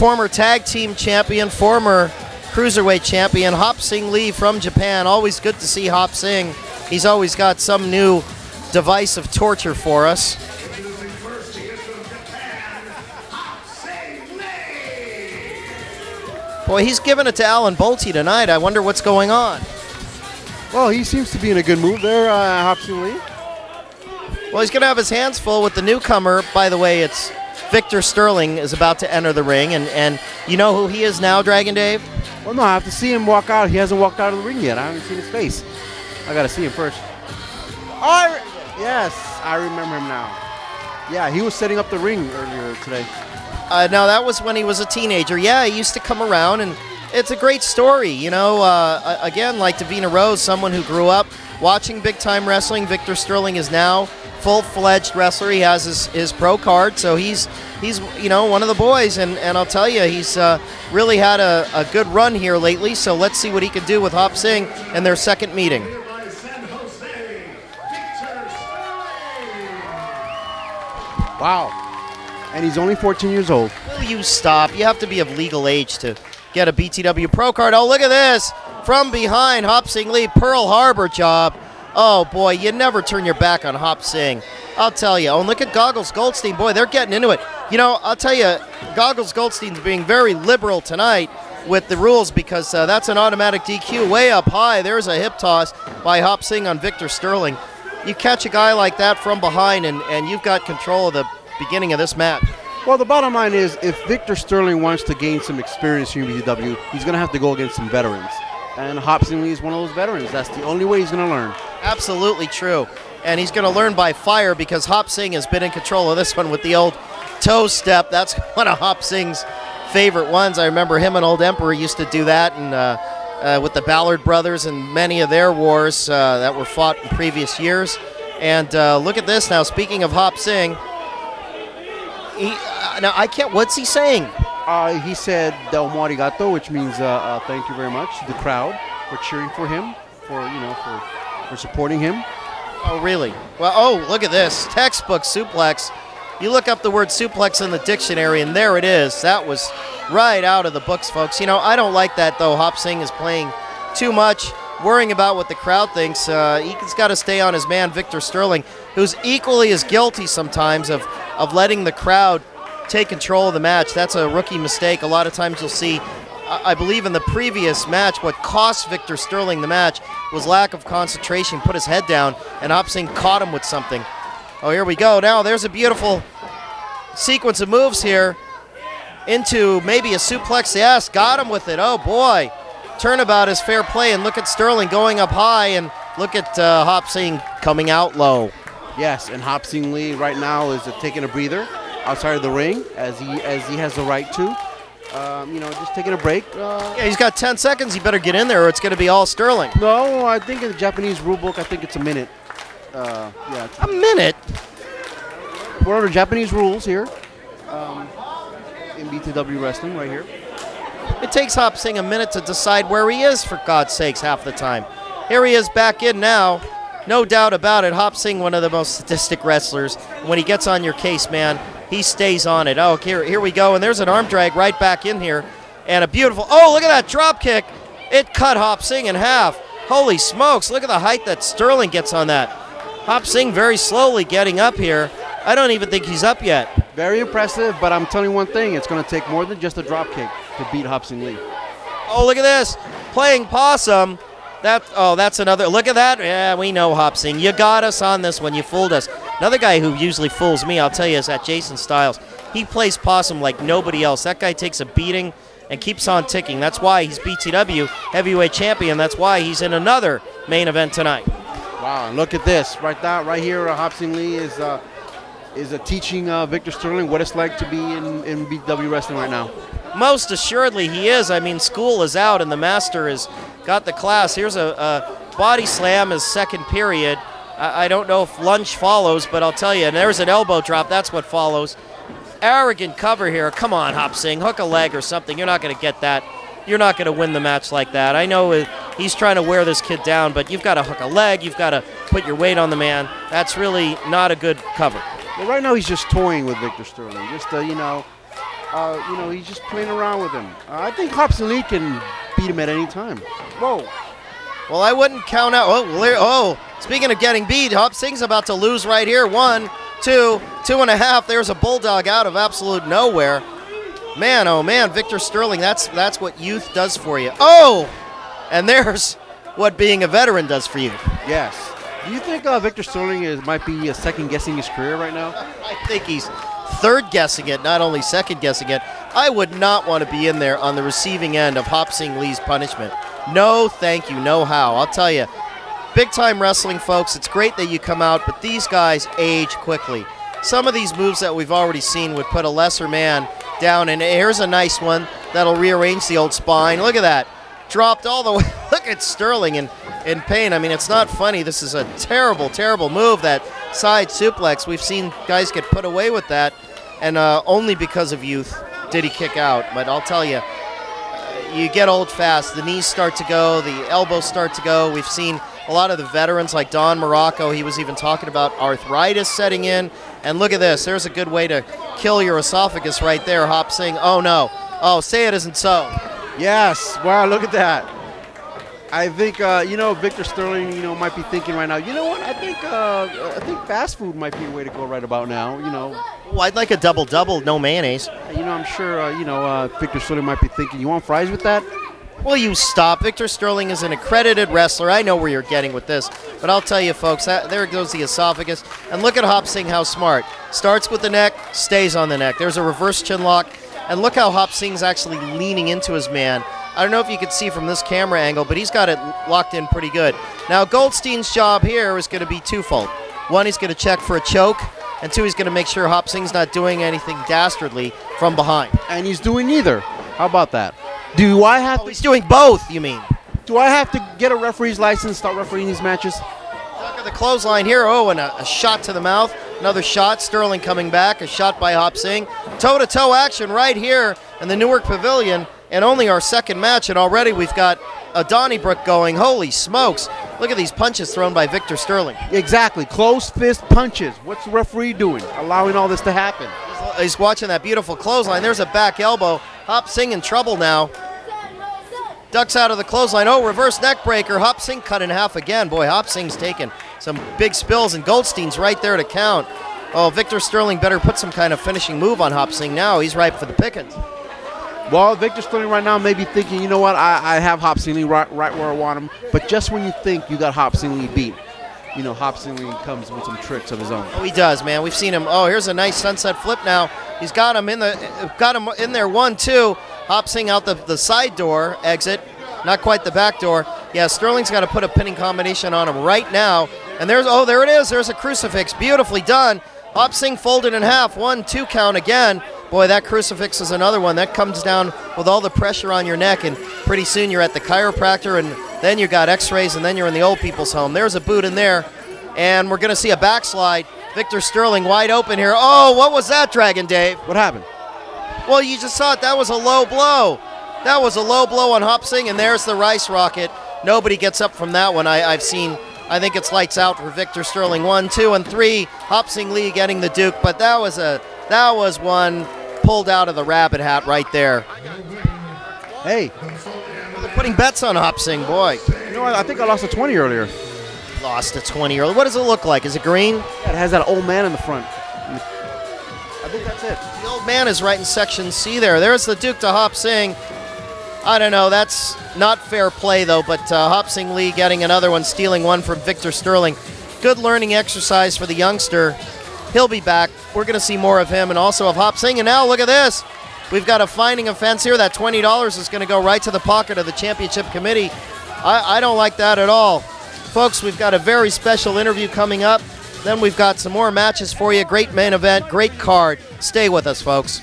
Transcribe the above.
former tag team champion, former cruiserweight champion, Hop Sing Lee from Japan. Always good to see Hop Sing. He's always got some new device of torture for us. Boy, he's giving it to Alan Bolte tonight. I wonder what's going on. Well, he seems to be in a good mood there, Hop Sing Lee. Well, he's going to have his hands full with the newcomer. By the way, it's Victor Sterling is about to enter the ring. And you know who he is now, Dragon Dave? Well, no, I have to see him walk out. He hasn't walked out of the ring yet. I haven't seen his face. I got to see him first. Yes, I remember him now. Yeah, he was setting up the ring earlier today. No, that was when he was a teenager. Yeah, he used to come around, and it's a great story. You know, again, like Davina Rose, someone who grew up watching big-time wrestling. Victor Sterling is now full-fledged wrestler. He has his pro card, so he's you know, one of the boys, and I'll tell you, he's really had a good run here lately, so let's see what he can do with Hop Sing in their second meeting. Wow. And he's only 14 years old. Will you stop? You have to be of legal age to get a BTW Pro card. Oh, look at this. From behind, Hop Sing Lee, Pearl Harbor job. Oh, boy, you never turn your back on Hop Sing. I'll tell you. Oh, and look at Goggles Goldstein. Boy, they're getting into it. You know, I'll tell you, Goggles Goldstein's being very liberal tonight with the rules because that's an automatic DQ way up high. There's a hip toss by Hop Sing on Victor Sterling. You catch a guy like that from behind, and you've got control of the beginning of this match. Well, the bottom line is, if Victor Sterling wants to gain some experience here in BTW, he's going to have to go against some veterans. And Hop Sing Lee is one of those veterans. That's the only way he's going to learn. Absolutely true. And he's going to learn by fire because Hop Sing has been in control of this one with the old toe step. That's one of Hop Sing's favorite ones. I remember him and Old Emperor used to do that, and with the Ballard brothers and many of their wars that were fought in previous years. And look at this now. Speaking of Hop Sing, now I can't. What's he saying? He said "Domo arigato," which means thank you very much to the crowd for cheering for him, for supporting him. Oh, really? Well, oh, look at this textbook suplex. You look up the word suplex in the dictionary, and there it is. That was right out of the books, folks. You know, I don't like that though. Hop Sing is playing too much, worrying about what the crowd thinks. He's got to stay on his man, Victor Sterling, who's equally as guilty sometimes of letting the crowd take control of the match. That's a rookie mistake. A lot of times you'll see, I believe in the previous match, what cost Victor Sterling the match was lack of concentration, put his head down, and Hop Sing caught him with something. Oh, here we go. Now there's a beautiful sequence of moves here into maybe a suplex. Yes, got him with it. Oh, boy. Turnabout is fair play, and look at Sterling going up high, and look at Hop Sing coming out low. Yes, and Hop Sing Lee right now is taking a breather outside of the ring, as he has the right to. You know, just taking a break. Yeah, he's got 10 seconds. He better get in there, or it's going to be all Sterling. No, I think in the Japanese rule book, I think it's a minute. Yeah, a minute? We're under Japanese rules here in BTW Wrestling right here. It takes Hop Sing a minute to decide where he is, for God's sakes, half the time. Here he is back in now. No doubt about it. Hop Sing, one of the most sadistic wrestlers. When he gets on your case, man, he stays on it. Oh, here we go. And there's an arm drag right back in here. And a beautiful, oh, look at that drop kick. It cut Hop Sing in half. Holy smokes, look at the height that Sterling gets on that. Hop Sing very slowly getting up here. I don't even think he's up yet. Very impressive, but I'm telling you one thing. It's going to take more than just a drop kick to beat Hop Sing Lee. Oh, look at this. Playing possum. That's another. Look at that. Yeah, we know Hop Sing. You got us on this one. You fooled us. Another guy who usually fools me, I'll tell you, is that Jason Styles. He plays possum like nobody else. That guy takes a beating and keeps on ticking. That's why he's BTW heavyweight champion. That's why he's in another main event tonight. Wow, and look at this. Right here, Hop Sing Lee is teaching Victor Sterling what it's like to be in BTW wrestling right now. Most assuredly he is. I mean, school is out and the master has got the class. Here's a body slam as second period. I don't know if lunge follows, but I'll tell you, and there's an elbow drop. That's what follows. Arrogant cover here. Come on, Hop Sing. Hook a leg or something. You're not going to get that. You're not going to win the match like that. I know he's trying to wear this kid down, but you've got to hook a leg. You've got to put your weight on the man. That's really not a good cover. Well, right now he's just toying with Victor Sterling. Just, you know, He's just playing around with him. I think Hobson Lee can beat him at any time. Whoa. Well, I wouldn't count out. Speaking of getting beat, Hop Singh's about to lose right here. 1, 2, 2.5. There's a bulldog out of absolute nowhere. Man, oh man, Victor Sterling, that's what youth does for you. Oh, and there's what being a veteran does for you. Yes. Do you think Victor Sterling might be second-guessing his career right now? I think he's third-guessing it, not only second-guessing it. I would not want to be in there on the receiving end of Hop Sing Lee's punishment. No, thank you, no how. I'll tell you, big-time wrestling, folks, it's great that you come out, but these guys age quickly. Some of these moves that we've already seen would put a lesser man down, and here's a nice one that'll rearrange the old spine. Look at that. Dropped all the way. Look at Sterling in pain. I mean, it's not funny. This is a terrible, terrible move, that side suplex. We've seen guys get put away with that, and only because of youth did he kick out. But I'll tell you, you get old fast. The knees start to go. The elbows start to go. We've seen a lot of the veterans like Don Morocco. He was even talking about arthritis setting in. And look at this. There's a good way to kill your esophagus right there. Hop Sing. Oh, no. Oh, say it isn't so. Yes. Wow, look at that. I think, Victor Sterling, might be thinking right now, you know what, I think fast food might be a way to go right about now, Oh, I'd like a double-double, no mayonnaise. I'm sure, Victor Sterling might be thinking, you want fries with that? Will you stop? Victor Sterling is an accredited wrestler. I know where you're getting with this, but I'll tell you, folks, there goes the esophagus. And look at Hop Sing, how smart. Starts with the neck, stays on the neck. There's a reverse chin lock. And look how Hop Sing's actually leaning into his man. I don't know if you can see from this camera angle, but he's got it locked in pretty good. Now, Goldstein's job here is going to be twofold. One, he's going to check for a choke, and two, he's going to make sure Hop Sing's not doing anything dastardly from behind. And he's doing neither. How about that? Do I have to... He's doing both, you mean? Do I have to get a referee's license, start refereeing these matches? Look at the clothesline here. Oh, and a shot to the mouth. Another shot. Sterling coming back. A shot by Hop Sing. Toe-to-toe action right here in the Newark Pavilion. And only our second match, and already we've got a Donnybrook going. Holy smokes. Look at these punches thrown by Victor Sterling. Exactly. Closed fist punches. What's the referee doing? Allowing all this to happen. He's watching that beautiful clothesline. There's a back elbow. Hop Sing in trouble now. Ducks out of the clothesline. Oh, reverse neck breaker. Hop Sing cut in half again. Boy, Hop Sing's taken some big spills, and Goldstein's right there to count. Oh, Victor Sterling better put some kind of finishing move on Hop Sing now. He's ripe for the pickings. Well, Victor Sterling right now may be thinking, you know what, I have Hop Sing Lee right where I want him. But just when you think you got Hop Sing Lee beat, Hop Sing Lee comes with some tricks of his own. Oh, he does, man. We've seen him. Oh, here's a nice sunset flip now. He's got him in there. 1-2. Hop Sing out the side door exit. Not quite the back door. Yeah, Sterling's got to put a pinning combination on him right now. And there it is. There's a crucifix. Beautifully done. Hop Sing folded in half. 1-2 count again. Boy, that crucifix is another one. That comes down with all the pressure on your neck, and pretty soon you're at the chiropractor, and then you got x-rays, and then you're in the old people's home. There's a boot in there, and we're going to see a backslide. Victor Sterling wide open here. Oh, what was that, Dragon Dave? What happened? Well, you just saw it. That was a low blow. That was a low blow on Hop Sing, and there's the Rice Rocket. Nobody gets up from that one. I've seen, I think it's lights out for Victor Sterling. 1, 2, and 3. Hop Sing Lee getting the Duke, but that was one pulled out of the rabbit hat right there. Hey. They're putting bets on Hop Sing, boy. You know what? I think I lost a 20 earlier. Lost a 20 earlier. What does it look like? Is it green? Yeah, it has that old man in the front. I think that's it. The old man is right in section C there. There's the Duke to Hop Sing. I don't know. That's not fair play, though, but Hop Sing Lee getting another one, stealing one from Victor Sterling. Good learning exercise for the youngster. He'll be back. We're going to see more of him and also of Hop Sing. And now look at this. We've got a finding offense here. That $20 is going to go right to the pocket of the championship committee. I don't like that at all. Folks, we've got a very special interview coming up. Then we've got some more matches for you. Great main event, great card. Stay with us, folks.